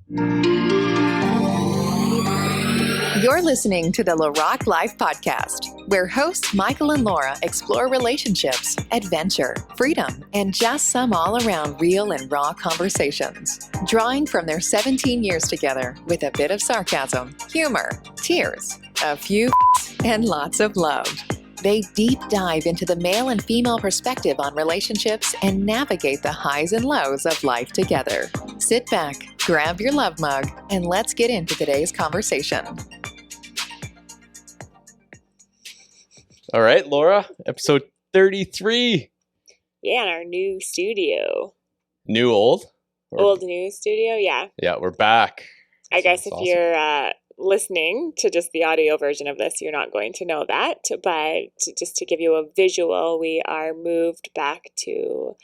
You're listening to the LaRocque Life Podcast, where hosts Michael and Laura explore relationships, adventure, freedom, and just some all-around real and raw conversations. Drawing from their 17 years together with a bit of sarcasm, humor, tears, a few and lots of love. They deep dive into the male and female perspective on relationships and navigate the highs and lows of life together. Sit back, grab your love mug, and let's get into today's conversation. All right, Laura, episode 33. Yeah, in our new studio. New old? Old new studio, yeah. Yeah, we're back. I guess if awesome. you're listening to just the audio version of this, you're not going to know that. But just to give you a visual, we are moved back to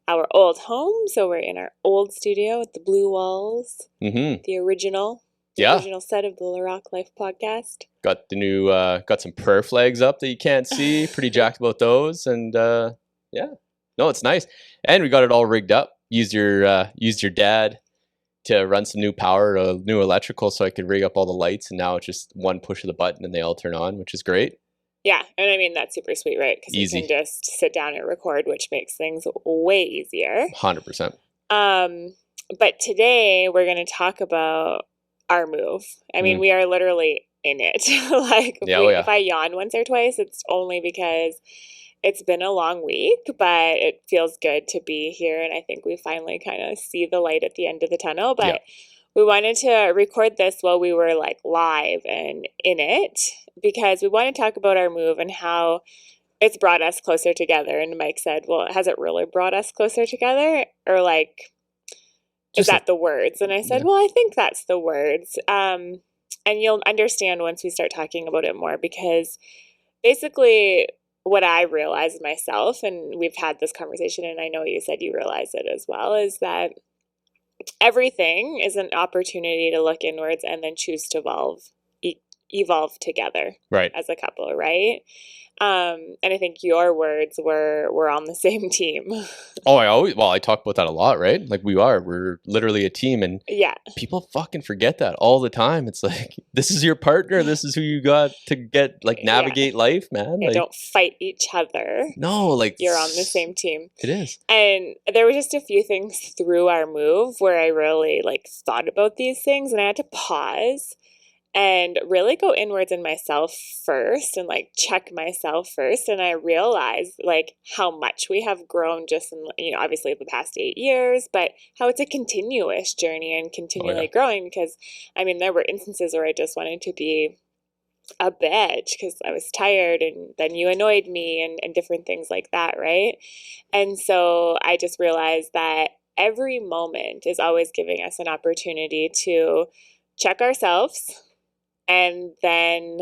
our old home. So we're in our old studio with the blue walls, the original set of the LaRocque Life Podcast. Got the new, got some prayer flags up that you can't see. Pretty jacked about those. And yeah, no, it's nice. And we got it all rigged up. Used your dad to run some new power, new electrical, so I could rig up all the lights. And now it's just one push of the button and they all turn on, which is great. Yeah, and I mean, that's super sweet, right? Because you can just sit down and record, which makes things way easier. 100%. But today we're going to talk about our move. I mean, we are literally in it. If I yawn once or twice, it's only because it's been a long week, but it feels good to be here. And I think we finally kind of see the light at the end of the tunnel. But we wanted to record this while we were like live and in it, because we want to talk about our move and how it's brought us closer together. And Mike said, well, has it really brought us closer together? Or like, is that the words? And I said, well, I think that's the words. And you'll understand once we start talking about it more, because basically what I realized myself, and we've had this conversation, and I know you said you realize it as well, is that everything is an opportunity to look inwards and then choose to evolve together, right, as a couple, right? And I think your words were on the same team. I talk about that a lot, right? Like we're literally a team, and people fucking forget that all the time. It's like, this is your partner. This is who you got to navigate life, man. Like, don't fight each other. No, like you're on the same team. It is. And there were just a few things through our move where I really thought about these things, and I had to pause and really go inwards in myself first and check myself first. And I realized how much we have grown just in, obviously the past 8 years, but how it's a continuous journey and continually growing, because I mean, there were instances where I just wanted to be a bitch because I was tired, and then you annoyed me and different things like that. Right. And so I just realized that every moment is always giving us an opportunity to check ourselves and then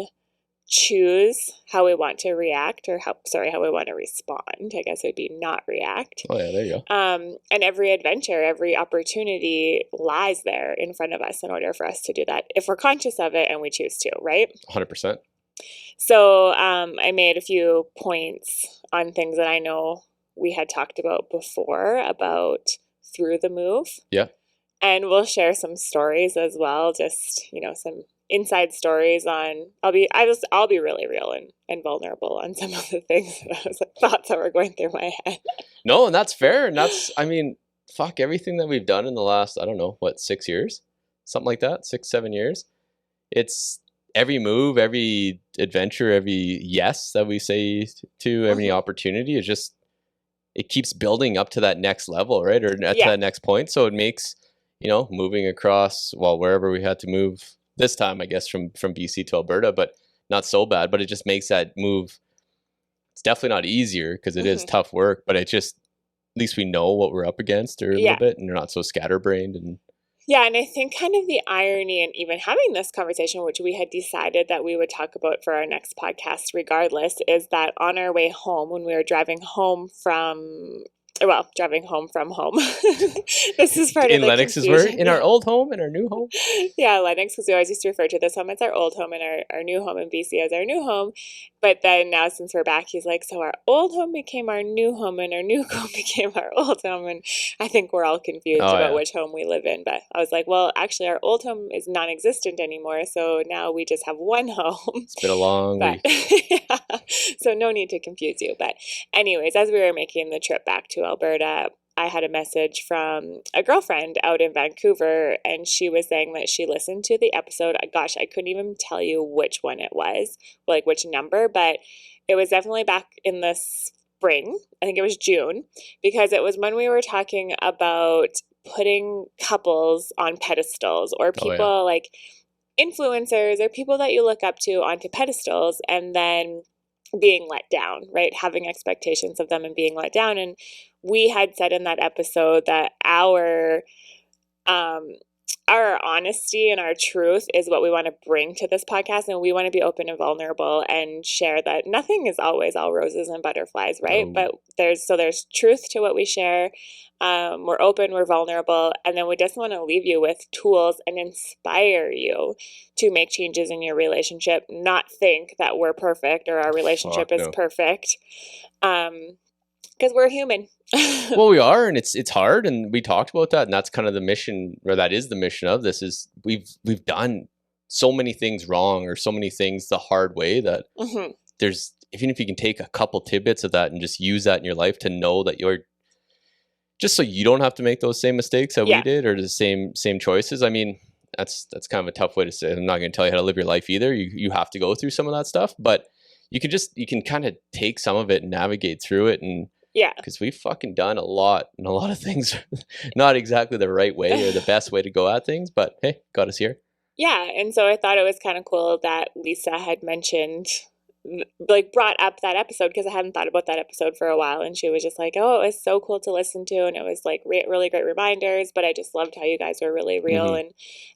choose how we want to react, or how we want to respond. I guess it would be not react. Oh yeah, there you go. And every adventure, every opportunity lies there in front of us in order for us to do that, if we're conscious of it and we choose to, right? 100%. So I made a few points on things that I know we had talked about before about through the move. Yeah. And we'll share some stories as well, just, some inside stories on, I'll be really real and vulnerable on some of the things that I was thoughts that were going through my head. No, and that's fair. And that's, I mean, fuck, everything that we've done in the last, 6 years, something like that, 6-7 years. It's every move, every adventure, every yes that we say to every opportunity is just, it keeps building up to that next level, right? Or to that next point. So it makes, moving across, wherever we had to move this time, I guess, from BC to Alberta, but not so bad. But it just makes that move, it's definitely not easier because it is tough work, but it just, at least we know what we're up against a little bit, and you're not so scatterbrained. And and I think kind of the irony in even having this conversation, which we had decided that we would talk about for our next podcast regardless, is that on our way home, when we were driving home from well, driving home from home. This is part in of the Lennox's confusion. word, in our old home, in our new home. Yeah, Lennox, because we always used to refer to this home as our old home and our new home in BC as our new home. But then now since we're back, he's like, so our old home became our new home and our new home became our old home. And I think we're all confused about which home we live in. But I was like, well, actually our old home is non-existent anymore. So now we just have one home. It's been a long week. Yeah, so no need to confuse you. But anyways, as we were making the trip back to Alberta, I had a message from a girlfriend out in Vancouver, and she was saying that she listened to the episode. Gosh, I couldn't even tell you which one it was, like which number, but it was definitely back in the spring. I think it was June, because it was when we were talking about putting couples on pedestals or people like influencers or people that you look up to onto pedestals and then being let down, right? Having expectations of them and being let down. And we had said in that episode that our honesty and our truth is what we want to bring to this podcast. And we want to be open and vulnerable and share that nothing is always all roses and butterflies, right? But there's truth to what we share. We're open, we're vulnerable, and then we just want to leave you with tools and inspire you to make changes in your relationship, not think that we're perfect or our relationship is perfect, because we're human. Well, we are, and it's hard, and we talked about that, and that's kind of the mission, or that is the mission of this, is we've done so many things wrong or so many things the hard way that there's, even if you can take a couple tidbits of that and just use that in your life to know that you're, just so you don't have to make those same mistakes that we did, or the same choices. I mean, that's kind of a tough way to say. I'm not going to tell you how to live your life either. You have to go through some of that stuff, but you can kind of take some of it and navigate through it. And because we've fucking done a lot, and a lot of things not exactly the right way or the best way to go at things, but hey, got us here. Yeah. And so I thought it was kind of cool that Lisa had mentioned, like brought up that episode, because I hadn't thought about that episode for a while, and she was just like, oh, it was so cool to listen to, and it was like really great reminders, but I just loved how you guys were really real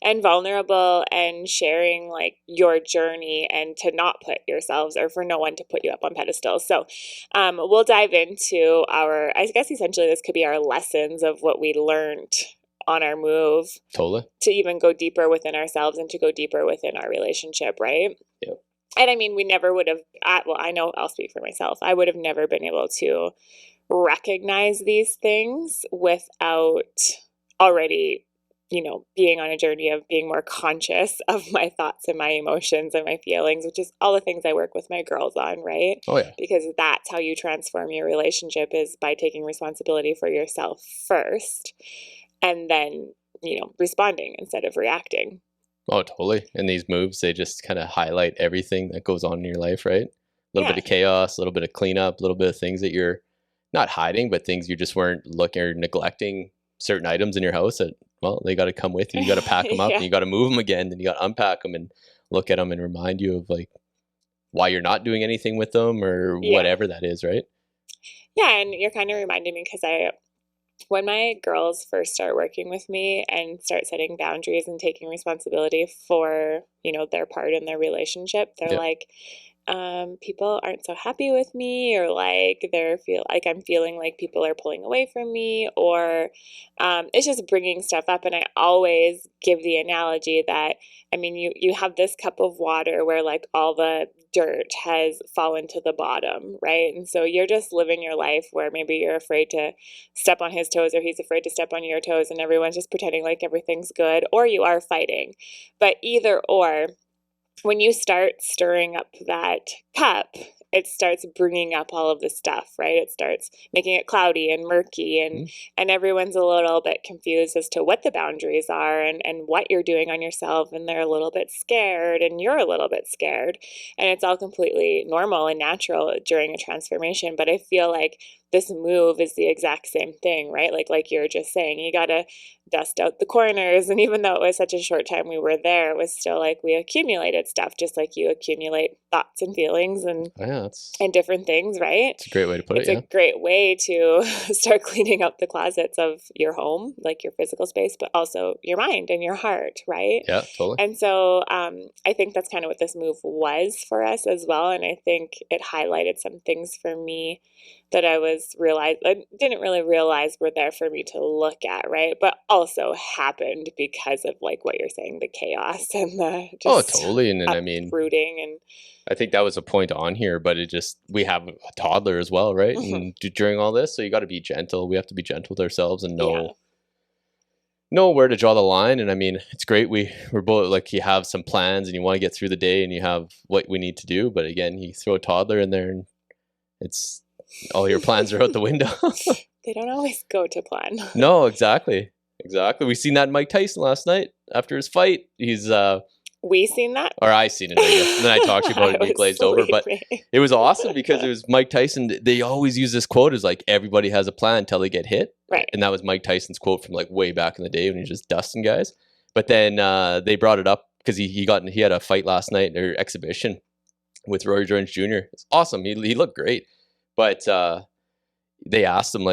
and vulnerable and sharing like your journey, and to not put yourselves, or for no one to put you up on pedestals. So we'll dive into our, I guess essentially this could be our lessons of what we learned on our move, totally, to even go deeper within ourselves and to go deeper within our relationship, right? Yep. And I mean, we never would have, well, I know I'll speak for myself. I would have never been able to recognize these things without already, being on a journey of being more conscious of my thoughts and my emotions and my feelings, which is all the things I work with my girls on, right? Oh, yeah. Because that's how you transform your relationship, is by taking responsibility for yourself first, and then, responding instead of reacting. Oh, totally. And these moves, they just kind of highlight everything that goes on in your life, right? A little bit of chaos, a little bit of cleanup, a little bit of things that you're not hiding, but things you just weren't looking or neglecting, certain items in your house that, well, they got to come with you. You got to pack them up and you got to move them again, and you got to unpack them and look at them and remind you of like why you're not doing anything with them or whatever that is, right? Yeah. And you're kind of reminding me, because when my girls first start working with me and start setting boundaries and taking responsibility for, their part in their relationship, they're like, people aren't so happy with me, or like I'm feeling like people are pulling away from me, or it's just bringing stuff up. And I always give the analogy that, I mean, you have this cup of water where like all the dirt has fallen to the bottom, right? And so you're just living your life where maybe you're afraid to step on his toes, or he's afraid to step on your toes, and everyone's just pretending like everything's good, or you are fighting. But either or, when you start stirring up that cup, it starts bringing up all of the stuff, right? It starts making it cloudy and murky, and everyone's a little bit confused as to what the boundaries are and what you're doing on yourself, and they're a little bit scared, and you're a little bit scared, and it's all completely normal and natural during a transformation. But I feel like this move is the exact same thing, right? Like you're just saying, you got to dust out the corners. And even though it was such a short time we were there, it was still like we accumulated stuff, just like you accumulate thoughts and feelings and different things, right? It's a great way to put it. It's a great way to start cleaning up the closets of your home, like your physical space, but also your mind and your heart, right? Yeah, totally. And so I think that's kind of what this move was for us as well. And I think it highlighted some things for me that I didn't really realize were there for me to look at, right? But also happened because of like what you're saying, the chaos and the just totally. And then I mean, uprooting. And I think that was a point on here, but we have a toddler as well, right? And during all this, so you got to be gentle. We have to be gentle with ourselves and know where to draw the line. And I mean, it's great. We're both like, you have some plans and you want to get through the day and you have what we need to do. But again, you throw a toddler in there and it's all your plans are out the window. They don't always go to plan. No, exactly. We seen that in Mike Tyson last night after his fight. We seen that? Or I seen it, I guess. And then I talked to you about it and you glazed over. But it was awesome because it was Mike Tyson. They always use this quote as like, everybody has a plan until they get hit. Right. And that was Mike Tyson's quote from like way back in the day when he was just dusting guys. But then they brought it up because he had a fight last night or exhibition with Roy Jones Jr. It's awesome. He looked great. But they asked him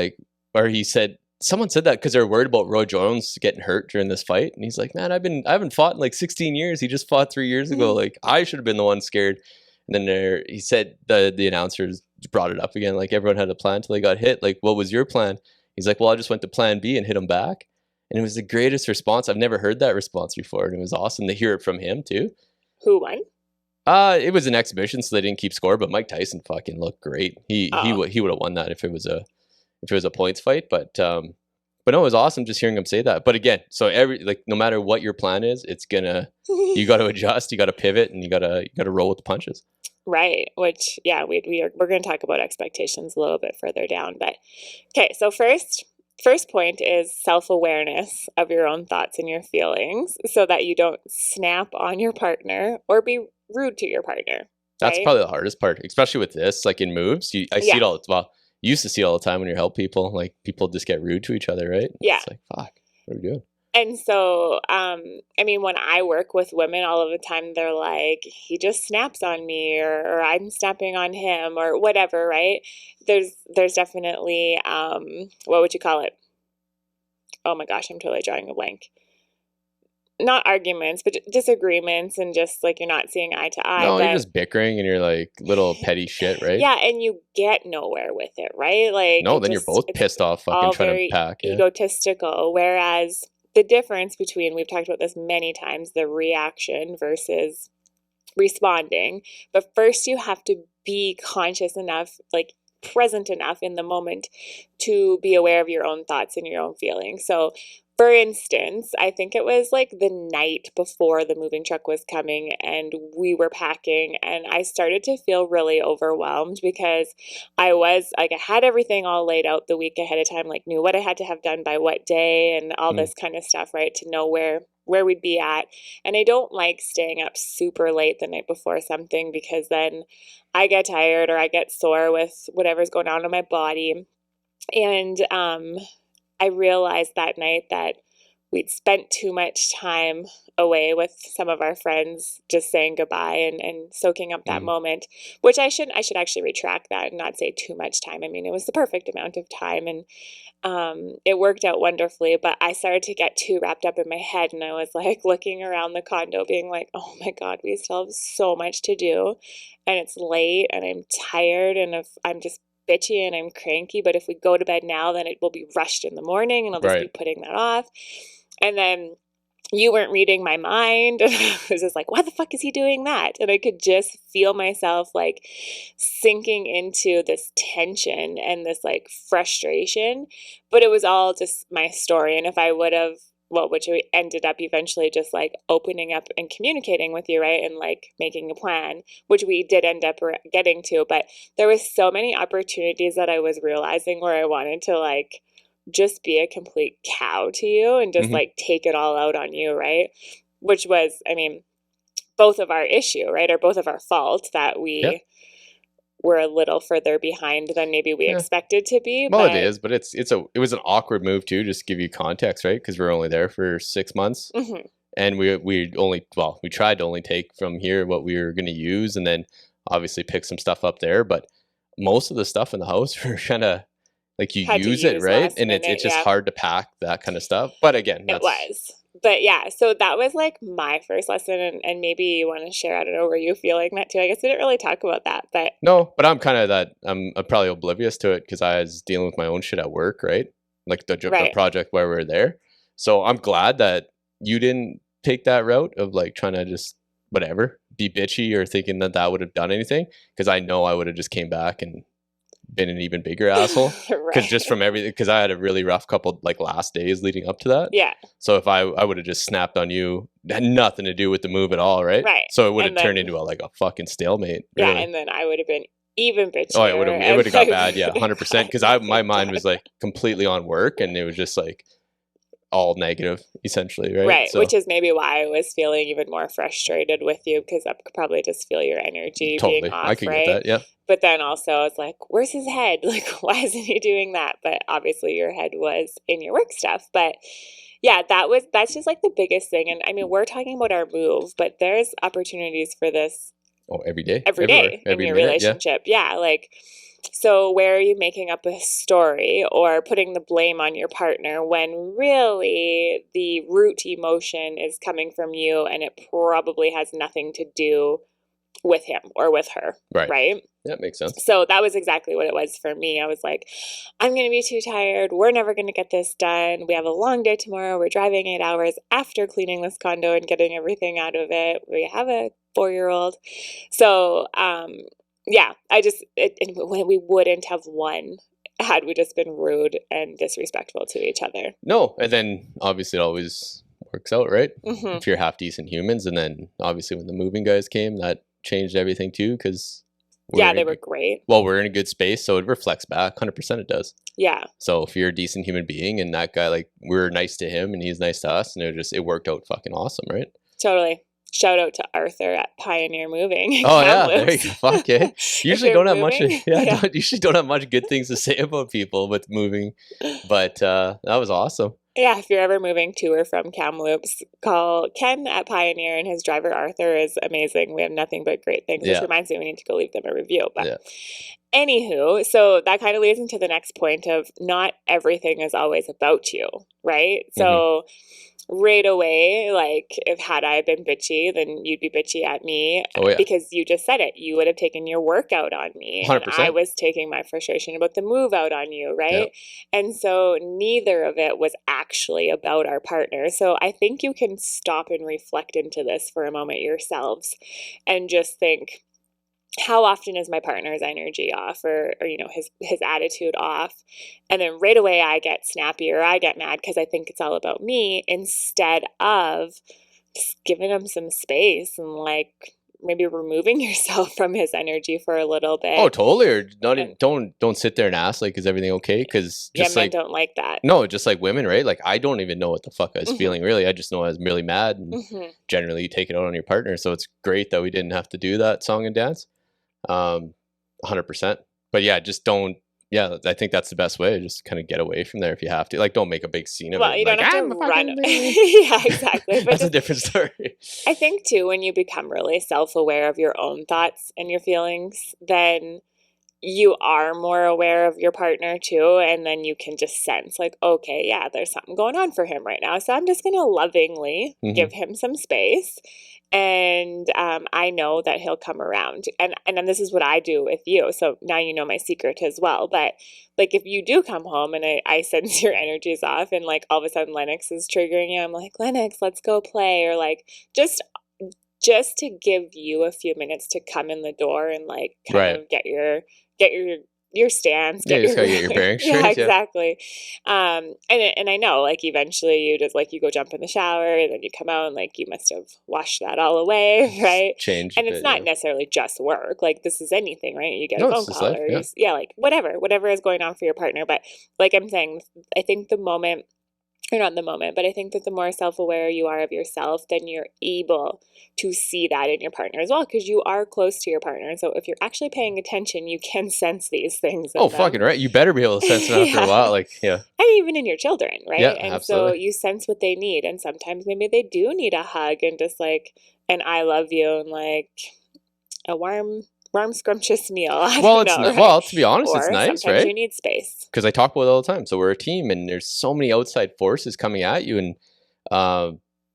someone said that because they're worried about Roy Jones getting hurt during this fight. And he's like, man, I haven't fought in like 16 years. He just fought 3 years ago. Like, I should have been the one scared. And then he said, the announcers brought it up again. Like, everyone had a plan until they got hit. Like, what was your plan? He's like, well, I just went to plan B and hit him back. And it was the greatest response. I've never heard that response before. And it was awesome to hear it from him too. Who won? It was an exhibition, so they didn't keep score, but Mike Tyson fucking looked great. He would have won that if it was a points fight. But no, it was awesome just hearing him say that. But again, so no matter what your plan is, you got to adjust, you got to pivot, and you got to roll with the punches. Right. Which, yeah, we're going to talk about expectations a little bit further down. But okay, so first point is self-awareness of your own thoughts and your feelings so that you don't snap on your partner or be rude to your partner. That's probably the hardest part, especially with this, like in moves. See it all. Well, you used to see it all the time when you help people. Like, people just get rude to each other, right? Yeah. It's like, fuck, what are we doing? And so, I mean, when I work with women, all of the time they're like, he just snaps on me, or I'm snapping on him, or whatever, right? There's definitely, what would you call it? Oh my gosh, I'm totally drawing a blank. Not arguments, but disagreements, and just like you're not seeing eye to eye. No, you're just bickering and you're like little petty shit, right? Yeah, and you get nowhere with it, right? Like, no, then you're both pissed off, fucking trying to pack. Egotistical. Whereas the difference between, we've talked about this many times, the reaction versus responding. But first, you have to be conscious enough, like present enough in the moment to be aware of your own thoughts and your own feelings. So, for instance, I think it was like the night before the moving truck was coming and we were packing, and I started to feel really overwhelmed because I had everything all laid out the week ahead of time, like knew what I had to have done by what day and all this kind of stuff, right? To know where we'd be at. And I don't like staying up super late the night before something because then I get tired or I get sore with whatever's going on in my body. And, I realized that night that we'd spent too much time away with some of our friends just saying goodbye and soaking up that moment, which I should actually retract that and not say too much time. I mean, it was the perfect amount of time and it worked out wonderfully, but I started to get too wrapped up in my head and I was like looking around the condo being like, oh my God, we still have so much to do and it's late and I'm tired and if I'm just bitchy and I'm cranky, but if we go to bed now, then it will be rushed in the morning and I'll just be putting that off. And then you weren't reading my mind. And I was just like, why the fuck is he doing that? And I could just feel myself like sinking into this tension and this like frustration, but it was all just my story. And if I would have, which we ended up eventually just like opening up and communicating with you, right? And like making a plan, which we did end up getting to, but there was so many opportunities that I was realizing where I wanted to like just be a complete cow to you and just like take it all out on you, right? Which was, I mean, both of our issue, right? Or both of our fault that we were a little further behind than maybe we expected to be. Well, it is, but it was an awkward move too, just to give you context, right? Because we're only there for 6 months. And we tried to only take from here what we were going to use and then obviously pick some stuff up there. But most of the stuff in the house, we're kind of like you use it, right? And it's just hard to pack that kind of stuff. But again, it was. But yeah, so that was like my first lesson, and maybe you want to share, I don't know, were you feeling that too? I guess we didn't really talk about that, but no, but I'm kind of that, I'm probably oblivious to it because I was dealing with my own shit at work, right? Like the project where we were there. So I'm glad that you didn't take that route of like trying to just whatever, be bitchy or thinking that that would have done anything, because I know I would have just came back and been an even bigger asshole. Because just from everything, because I had a really rough couple like last days leading up to that. Yeah. So if I would have just snapped on you, it had nothing to do with the move at all, right? Right. So it would have turned into a fucking stalemate. Yeah, really. and then I would have been even bitchier. Oh, it would have got bad, yeah, 100%. Because my mind was like completely on work, and it was just like all negative, essentially, right? Right, so, which is maybe why I was feeling even more frustrated with you, because I could probably just feel your energy being off, I could get that, yeah. But then also I was like, where's his head? Like, why isn't he doing that? But obviously your head was in your work stuff. But yeah, that's just like the biggest thing. And I mean, we're talking about our move, but there's opportunities for this. Oh, every day. Every day in your relationship. Yeah, like, so where are you making up a story or putting the blame on your partner when really the root emotion is coming from you, and it probably has nothing to do with him or with her, right? That makes sense. So that was exactly what it was for me. I was like, I'm going to be too tired. We're never going to get this done. We have a long day tomorrow. We're driving 8 hours after cleaning this condo and getting everything out of it. We have a 4-year-old. So, yeah, we wouldn't have won had we just been rude and disrespectful to each other. No, and then obviously it always works out, right? Mm-hmm. If you're half decent humans. And then obviously when the moving guys came, that changed everything too, because they were great. Well, we're in a good space, so it reflects back. 100% it does. Yeah. So if you're a decent human being and that guy, like, we're nice to him and he's nice to us, and it worked out fucking awesome, right? Totally. Shout out to Arthur at Pioneer Moving. Oh yeah, there you go. Fuck yeah. Usually don't have much. Usually don't have much good things to say about people with moving, but that was awesome. Yeah, if you're ever moving to or from Kamloops, call Ken at Pioneer, and his driver Arthur is amazing. We have nothing but great things, which reminds me we need to go leave them a review. But anywho, so that kind of leads into the next point of not everything is always about you, right? So right away, like, had I been bitchy, then you'd be bitchy at me because you just said it. You would have taken your work out on me. 100%. And I was taking my frustration about the move out on you, right? Yep. And so neither of it was actually about our partner. So I think you can stop and reflect into this for a moment yourselves and just think, how often is my partner's energy off or his attitude off? And then right away I get snappy or I get mad because I think it's all about me, instead of just giving him some space and like maybe removing yourself from his energy for a little bit. Oh, totally. Or don't sit there and ask, like, is everything okay? Because men don't like that. No, just like women, right? Like, I don't even know what the fuck I was feeling, really. I just know I was really mad, and generally you take it out on your partner. So it's great that we didn't have to do that song and dance. 100%. But yeah, just don't. Yeah, I think that's the best way. Just kind of get away from there if you have to. Like, don't make a big scene of it. Well, you don't like, have to run. Yeah, exactly. But that's a different story. I think too, when you become really self-aware of your own thoughts and your feelings, then you are more aware of your partner too, and then you can just sense like, okay, yeah, there's something going on for him right now. So I'm just going to lovingly give him some space. And I know that he'll come around. And then this is what I do with you. So now you know my secret as well. But like, if you do come home and I sense your energy's off and like all of a sudden Lennox is triggering you, I'm like, Lennox, let's go play. Or like just to give you a few minutes to come in the door and like kind of get your stance. Just gotta get your bearings straight. Yeah, exactly. And I know, like, eventually you just like, you go jump in the shower and then you come out and like, you must have washed that all away, right? Change. And it's not necessarily just work. Like, this is anything, right? You get a phone call or like whatever is going on for your partner. But like I'm saying, I think but I think that the more self-aware you are of yourself, then you're able to see that in your partner as well, because you are close to your partner. And so if you're actually paying attention, you can sense these things. Oh, fucking right. You better be able to sense it after a while. Like, yeah. And even in your children, right? Yeah, and absolutely. So you sense what they need. And sometimes maybe they do need a hug and just like an I love you and like a warm scrumptious meal. Well, to be honest, it's nice, sometimes right? You need space. Because I talk about it all the time. So we're a team, and there's so many outside forces coming at you, and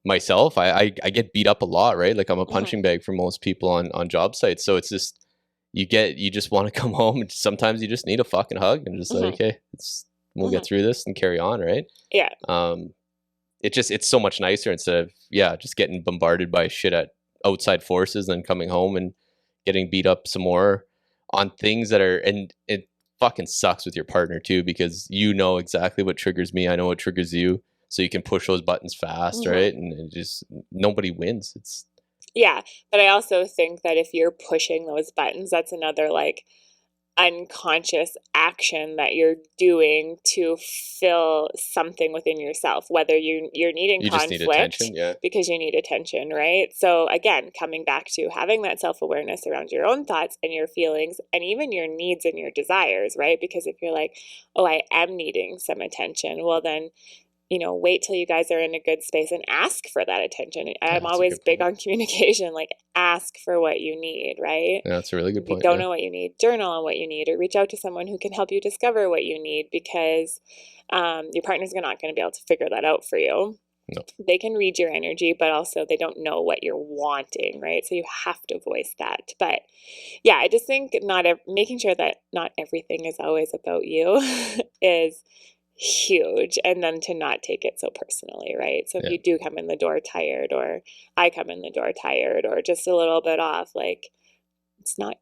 myself, I get beat up a lot, right? Like I'm a punching bag for most people on job sites. So it's just, you just want to come home, and sometimes you just need a fucking hug and just like, hey, we'll get through this and carry on, right? Yeah. It's so much nicer instead of just getting bombarded by shit at outside forces, and coming home and getting beat up some more on things that are, and it fucking sucks with your partner too, because you know exactly what triggers me, I know what triggers you, so you can push those buttons fast, right? And it just, nobody wins. Yeah, but I also think that if you're pushing those buttons, that's another like unconscious action that you're doing to fill something within yourself, whether you're needing conflict, just need attention, because you need attention, right? So again, coming back to having that self-awareness around your own thoughts and your feelings and even your needs and your desires, right? Because if you're like, oh, I am needing some attention, well then, wait till you guys are in a good space and ask for that attention. I'm always big on communication, like ask for what you need, right? Yeah, that's a really good point. If you don't know what you need, journal on what you need, or reach out to someone who can help you discover what you need, because your partner's not going to be able to figure that out for you. No. They can read your energy, but also they don't know what you're wanting, right? So you have to voice that. But yeah, I just think making sure that not everything is always about you is huge. And then to not take it so personally, right? So if you do come in the door tired, or I come in the door tired, or just a little bit off, like it's not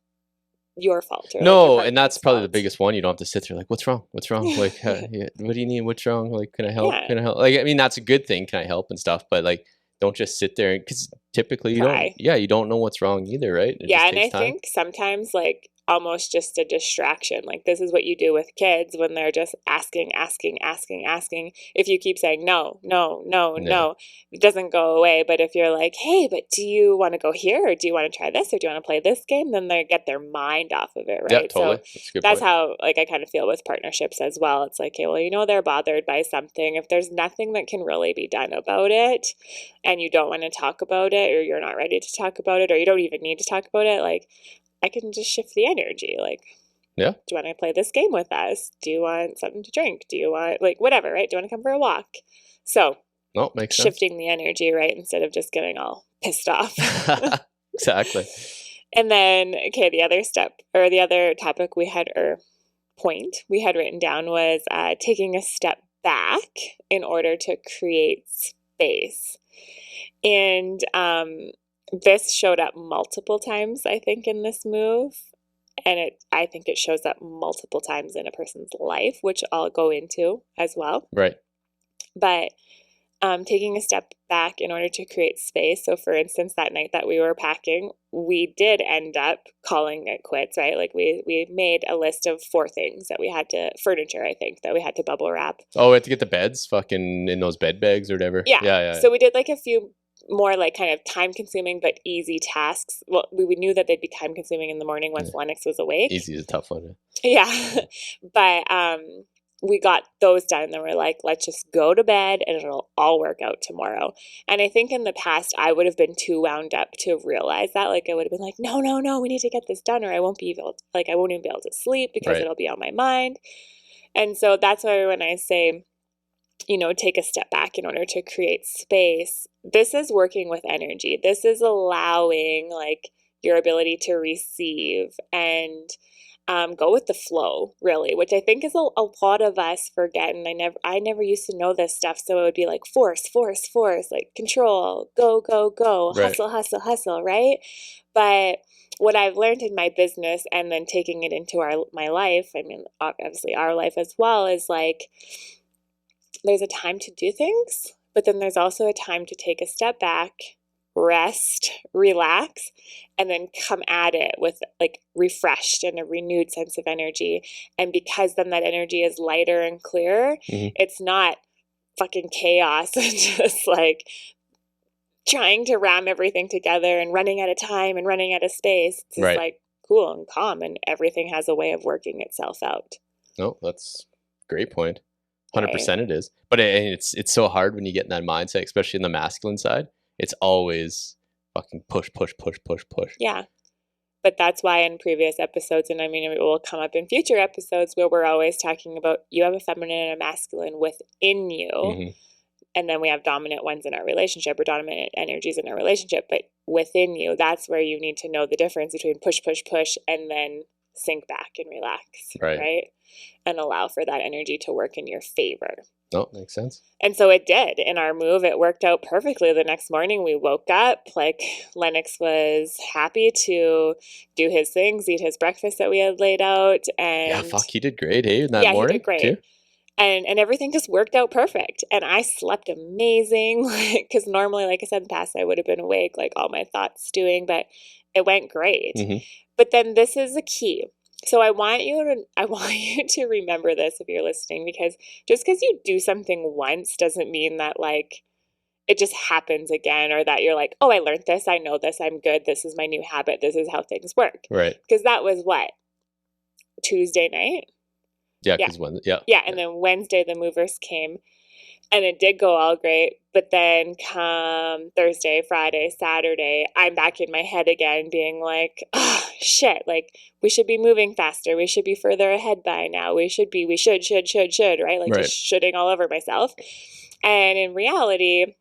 your fault. Or no, like and that's probably the biggest one. You don't have to sit there like, what's wrong? Like, what do you need? What's wrong? Like, can I help? Can I help? Like, I mean, that's a good thing. Can I help and stuff? But like, don't just sit there, because typically you don't know what's wrong either, right? It and I think sometimes like almost just a distraction. Like this is what you do with kids when they're just asking. If you keep saying no, it doesn't go away. But if you're like, hey, but do you want to go here, or do you want to try this, or do you want to play this game? Then they get their mind off of it, right? Yeah, totally. So that's how like I kind of feel with partnerships as well. It's like, okay, well, they're bothered by something. If there's nothing that can really be done about it, and you don't want to talk about it, or you're not ready to talk about it, or you don't even need to talk about it, like I can just shift the energy. Like, do you want to play this game with us? Do you want something to drink? Do you want like whatever, right? Do you want to come for a walk? So makes shifting the energy, right? Instead of just getting all pissed off. Exactly. And then, okay, the other step, or the other topic we had, or point we had written down was taking a step back in order to create space. And this showed up multiple times, I think, in this move. And I think it shows up multiple times in a person's life, which I'll go into as well. Right. But taking a step back in order to create space. So for instance, that night that we were packing, we did end up calling it quits, right? Like we made a list of 4 things that we had to, furniture, I think, that we had to bubble wrap. Oh, we had to get the beds fucking in those bed bags or whatever. Yeah. So we did like a few more like kind of time consuming but easy tasks. Well, we knew that they'd be time consuming in the morning once Lennox was awake. Easy is a tough one. Yeah. But we got those done, and then we're like, let's just go to bed and it'll all work out tomorrow. And I think in the past I would have been too wound up to realize that. Like I would have been like, no, we need to get this done, or I won't even be able to sleep because it'll be on my mind. And so that's why when I say, take a step back in order to create space, this is working with energy. This is allowing like your ability to receive and go with the flow, really, which I think is a lot of us forget. And I never used to know this stuff. So it would be like force, like control, go, right. hustle, right? But what I've learned in my business and then taking it into my life, I mean, obviously our life as well, is like, there's a time to do things, but then there's also a time to take a step back, rest, relax, and then come at it with like refreshed and a renewed sense of energy. And because then that energy is lighter and clearer, it's not fucking chaos and just like trying to ram everything together and running out of time and running out of space. It's just like cool and calm, and everything has a way of working itself out. No, that's a great point. 100% it is. But it's so hard when you get in that mindset, especially in the masculine side. It's always fucking push. Yeah. But that's why in previous episodes, and I mean, it will come up in future episodes, where we're always talking about you have a feminine and a masculine within you. and then we have dominant ones in our relationship or dominant energies in our relationship. But within you, that's where you need to know the difference between push, push, push, and then sink back and relax, right? And allow for that energy to work in your favor. Oh, makes sense. And so it did. In our move, it worked out perfectly. The next morning we woke up, like Lennox was happy to do his things, eat his breakfast that we had laid out. And he did great, hey, in that morning. He did great. Too. And everything just worked out perfect. And I slept amazing, because normally, like I said in the past, I would have been awake, like all my thoughts stewing, but it went great. Mm-hmm. But then this is the key. So I want you to remember this if you're listening, because just because you do something once doesn't mean that like it just happens again, or that you're like, oh, I learned this, I know this, I'm good, this is my new habit, this is how things work. Right. Because that was what? Tuesday night? Yeah, because and then Wednesday the movers came, and it did go all great. But then come Thursday, Friday, Saturday, I'm back in my head again being like, oh, shit, like we should be moving faster. We should be further ahead by now. We should, right? Like just shoulding all over myself. And in reality,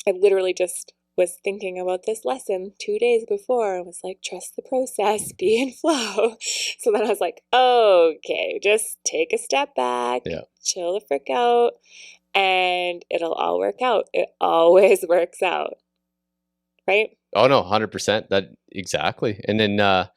I literally just was thinking about this lesson 2 days before. I was like, trust the process, be in flow. So then I was like, okay, just take a step back, chill the frick out, and it'll all work out. It always works out. Right? Oh no, 100%. That exactly. And then I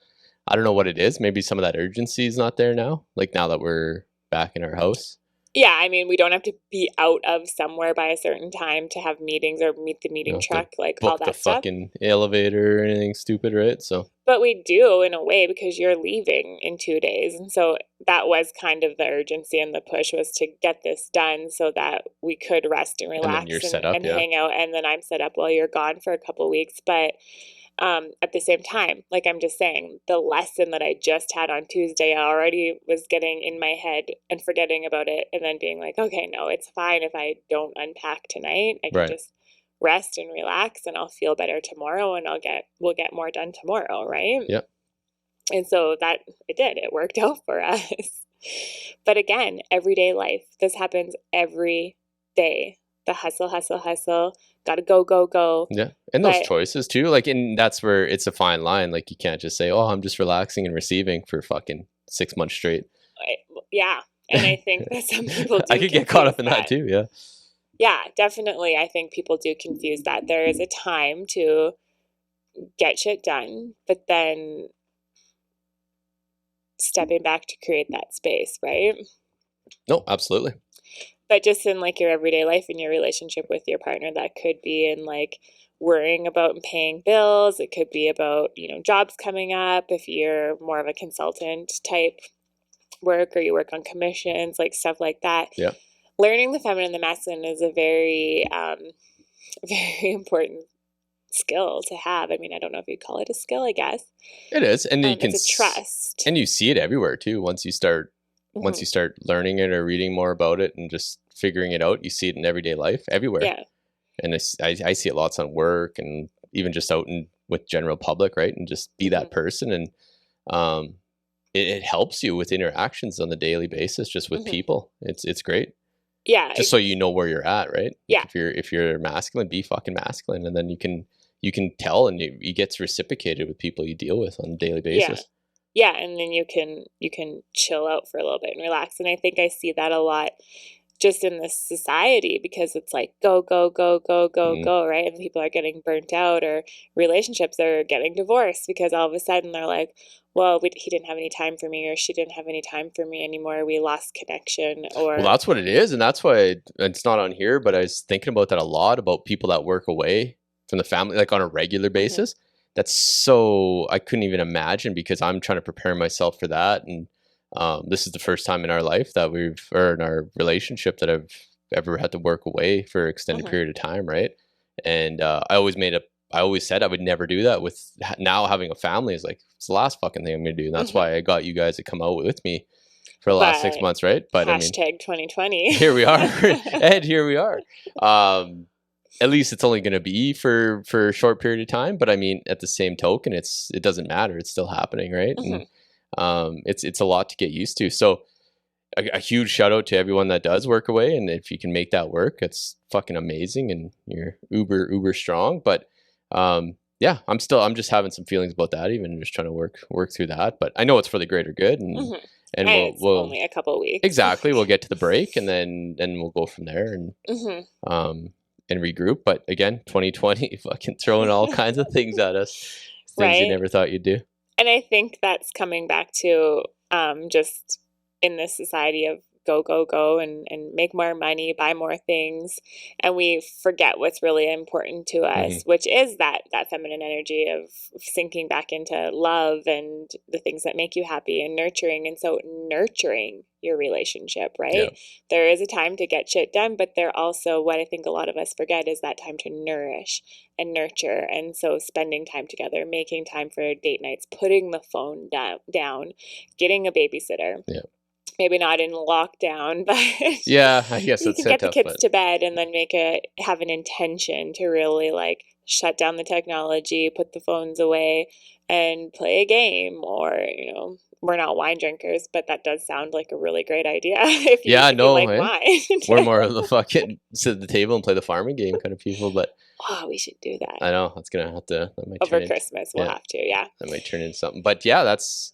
don't know what it is. Maybe some of that urgency is not there now. Like now that we're back in our house. Yeah, I mean, we don't have to be out of somewhere by a certain time to have meetings or meet the meeting truck, like all that stuff. Book the fucking elevator or anything stupid, right? So. But we do in a way, because you're leaving in 2 days. And so that was kind of the urgency, and the push was to get this done so that we could rest and relax and hang out. And then I'm set up while you're gone for a couple of weeks. But at the same time, like I'm just saying, the lesson that I just had on Tuesday, I already was getting in my head and forgetting about it, and then being like, okay, no, it's fine if I don't unpack tonight. I can just rest and relax, and I'll feel better tomorrow, and we'll get more done tomorrow, right? Yep. And so that it worked out for us. But again, everyday life, this happens every day. The hustle, gotta go. Yeah. And those choices too. Like, and that's where it's a fine line. Like you can't just say, oh, I'm just relaxing and receiving for fucking 6 months straight. Yeah. And I think that some people do I could get caught up in that too. Yeah. Yeah, definitely. I think people do confuse that. There is a time to get shit done, but then stepping back to create that space, right? No, absolutely. But just in like your everyday life and your relationship with your partner, that could be in like worrying about paying bills. It could be about, jobs coming up if you're more of a consultant type work, or you work on commissions, like stuff like that. Yeah. Learning the feminine and the masculine is a very, very important skill to have. I mean, I don't know if you'd call it a skill, I guess. It is. And you can it's a trust. And you see it everywhere too. Once you start learning it or reading more about it and just figuring it out, you see it in everyday life everywhere. Yeah. And I see it lots on work and even just out with general public, right? And just be that person. And it helps you with interactions on the daily basis, just with people. It's great. Yeah. Just so you know where you're at, right? Yeah. If you're masculine, be fucking masculine. And then you can tell, and it gets reciprocated with people you deal with on a daily basis. Yeah, and then you can chill out for a little bit and relax. And I think I see that a lot just in this society, because it's like go, right? And people are getting burnt out, or relationships are getting divorced because all of a sudden they're like, well, he didn't have any time for me, or she didn't have any time for me anymore. We lost connection. Or well, that's what it is. And that's why it's not on here, but I was thinking about that a lot, about people that work away from the family, like on a regular basis. That's so, I couldn't even imagine, because I'm trying to prepare myself for that. And this is the first time in our life or in our relationship, that I've ever had to work away for an extended period of time. Right. And I always said I would never do that. With now having a family, is like, it's the last fucking thing I'm going to do. And that's why I got you guys to come out with me for the last 6 months. Right. But hashtag 2020. Here we are. And here we are. At least it's only going to be for a short period of time. But I mean, at the same token, it doesn't matter. It's still happening, right? And it's a lot to get used to. So a huge shout out to everyone that does work away. And if you can make that work, it's fucking amazing. And you're uber strong. But yeah, I'm just having some feelings about that, even just trying to work through that. But I know it's for the greater good. And we'll only a couple of weeks. Exactly. We'll get to the break and then we'll go from there and regroup. But again, 2020 fucking throwing all kinds of things at us. Things you never thought you'd do. And I think that's coming back to just in this society of go and make more money, buy more things, and we forget what's really important to us, which is that feminine energy of sinking back into love and the things that make you happy and nurturing. And so nurturing your relationship, right? Yeah. There is a time to get shit done, but there also, what I think a lot of us forget is that time to nourish and nurture. And so spending time together, making time for date nights, putting the phone down, getting a babysitter. Yeah. Maybe not in lockdown, but yeah, I guess you can get the kids to bed and then have an intention to really like shut down the technology, put the phones away and play a game. Or, we're not wine drinkers, but that does sound like a really great idea. If you like wine. We're more of the fucking sit at the table and play the farming game kind of people, but we should do that. I know that's gonna have to over Christmas. We'll have to, that might turn into something. But yeah, that's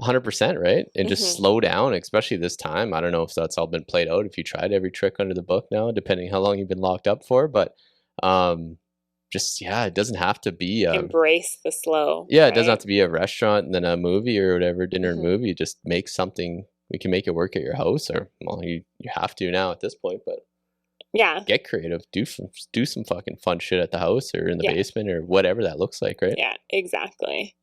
100%, right? And just slow down, especially this time. I don't know if that's all been played out, if you tried every trick under the book now, depending how long you've been locked up for. But it doesn't have to be embrace the slow. Yeah, right? It doesn't have to be a restaurant and then a movie or whatever, dinner and movie. Just make something. We can make it work at your house, or you have to now at this point, but yeah, get creative. Do some fucking fun shit at the house or in the basement or whatever that looks like, right? Yeah, exactly.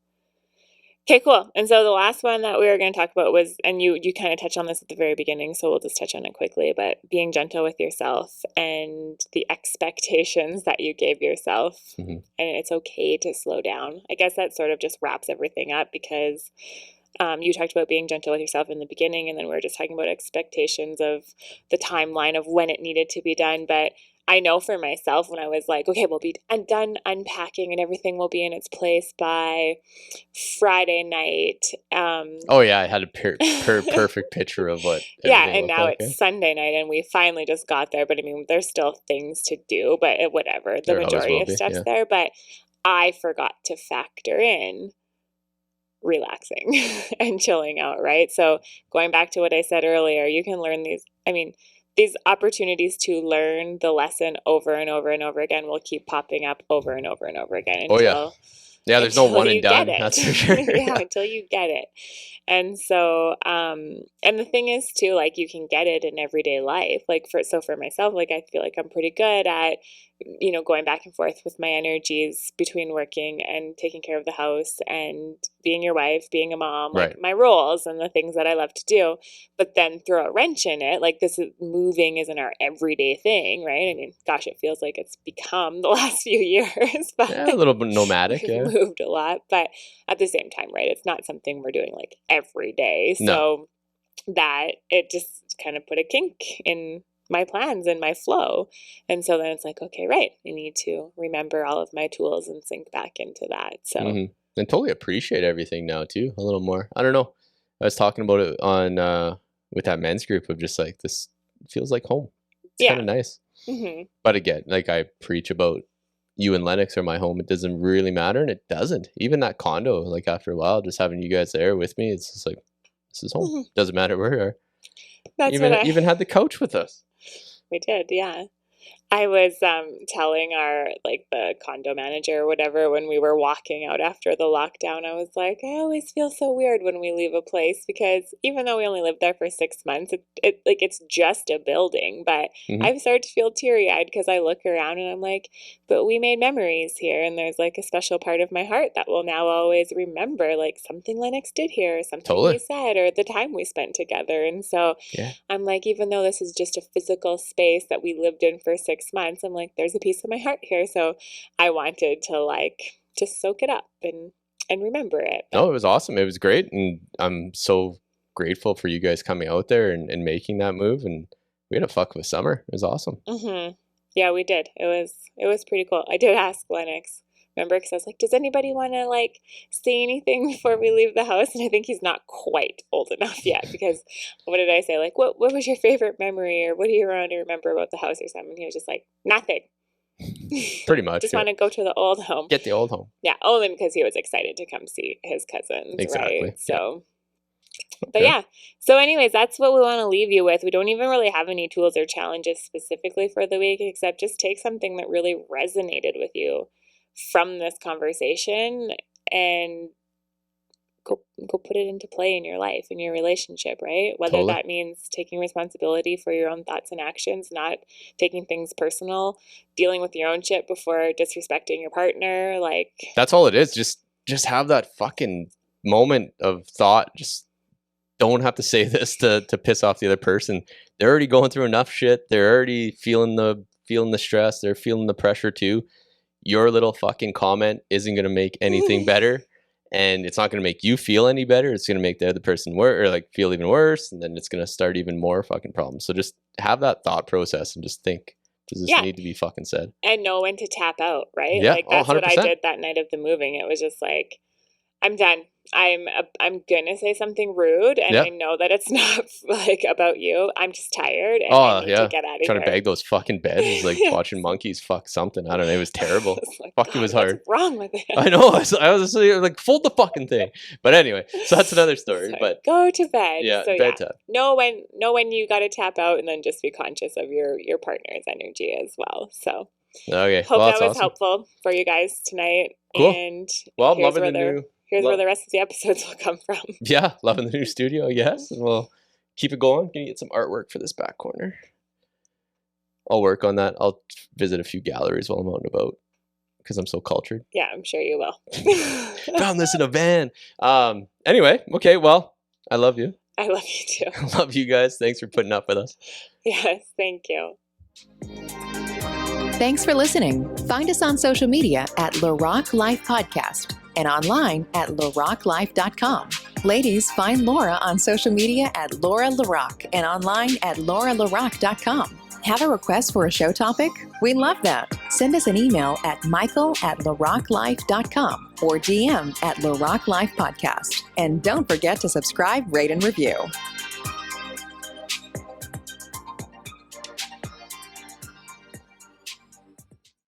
Okay, cool. And so the last one that we were going to talk about was, and you kind of touched on this at the very beginning, so we'll just touch on it quickly, but being gentle with yourself and the expectations that you gave yourself. And it's okay to slow down. I guess that sort of just wraps everything up, because you talked about being gentle with yourself in the beginning, and then we were just talking about expectations of the timeline of when it needed to be done. But I know for myself, when I was like, okay, we'll be done unpacking and everything will be in its place by Friday night. I had a perfect picture of what. And now it's Sunday night and we finally just got there. But I mean, there's still things to do, but whatever. The majority of stuff's there. But I forgot to factor in relaxing and chilling out, right? So going back to what I said earlier, you can learn these opportunities to learn the lesson over and over and over again will keep popping up over and over and over again. There's no one and done. That's for sure. Until you get it. And so, and the thing is too, like, you can get it in everyday life. Like for myself, like, I feel like I'm pretty good at, going back and forth with my energies between working and taking care of the house and being your wife, being a mom, like my roles and the things that I love to do, but then throw a wrench in it. Like, moving isn't our everyday thing, right? I mean, gosh, it feels like it's become the last few years, but a little bit nomadic. We've moved a lot, but at the same time, right, it's not something we're doing like every day. So that it just kind of put a kink in my plans and my flow. And so then it's like, okay, right, I need to remember all of my tools and sink back into that. So and totally appreciate everything now too, a little more. I don't know, I was talking about it on with that men's group of just like, this feels like home. It's kind of nice. But again, like I preach about, you and Lennox are my home. It doesn't really matter, and it doesn't. Even that condo, like after a while, just having you guys there with me, it's just like, this is home. Doesn't matter where we are. That's even had the couch with us. We did, yeah. I was telling the condo manager or whatever, when we were walking out after the lockdown, I was like, I always feel so weird when we leave a place, because even though we only lived there for 6 months, it's just a building, but I've started to feel teary-eyed because I look around and I'm like, but we made memories here, and there's like a special part of my heart that will now always remember like something Lennox did here, something we said, or the time we spent together. And so I'm like, even though this is just a physical space that we lived in for 6 months, I'm like, there's a piece of my heart here. So I wanted to like just soak it up and remember it. No, it was awesome. It was great. And I'm so grateful for you guys coming out there and making that move. And we had a fuck of a summer. It was awesome. Yeah, we did. It was pretty cool. I did ask Lennox, Remember? Because I was like, does anybody want to like say anything before we leave the house? And I think he's not quite old enough yet, because what did I say? Like, what was your favorite memory, or what do you want to remember about the house or something? And he was just like, nothing. Pretty much. Just want to go to the old home. Get the old home. Yeah, only because he was excited to come see his cousins, exactly. Right? So, but yeah. So anyways, that's what we want to leave you with. We don't even really have any tools or challenges specifically for the week, except just take something that really resonated with you from this conversation and go put it into play in your life, in your relationship, right? Whether that means taking responsibility for your own thoughts and actions, not taking things personal, dealing with your own shit before disrespecting your partner. Like, that's all it is. Just have that fucking moment of thought. Just don't have to say this to piss off the other person. They're already going through enough shit. They're already feeling the stress. They're feeling the pressure too. Your little fucking comment isn't going to make anything better. And it's not going to make you feel any better. It's going to make the other person feel even worse. And then it's going to start even more fucking problems. So just have that thought process and just think, does this need to be fucking said? And know when to tap out, right? Yeah, like that's what I did that night of the moving. It was just like, I'm done. I'm gonna say something rude, and I know that it's not like about you. I'm just tired, and I need to get out of here. Trying to bag those fucking beds. It was like watching monkeys fuck something. I don't know. It was terrible. It was hard. What's wrong with it? I know. I was like, fold the fucking thing. But anyway, so that's another story. But go to bed. Yeah, so bedtime. Know when you got to tap out, and then just be conscious of your partner's energy as well. So okay, hope that was helpful for you guys tonight. Cool. And well, loving the new. Here's where the rest of the episodes will come from. Yeah, loving the new studio, yes. And we'll keep it going. Gonna get some artwork for this back corner. I'll work on that. I'll visit a few galleries while I'm out and about because I'm so cultured. Yeah, I'm sure you will. Found this in a van. Anyway, okay, well, I love you. I love you too. I love you guys. Thanks for putting up with us. Yes, thank you. Thanks for listening. Find us on social media at LaRocque Life Podcast and online at LaRocqueLife.com. Ladies, find Laura on social media at Laura LaRocque and online at LauraLaRocque.com. Have a request for a show topic? We love that. Send us an email at michael@LaRocqueLife.com or DM at LaRocque Life Podcast. And don't forget to subscribe, rate, and review.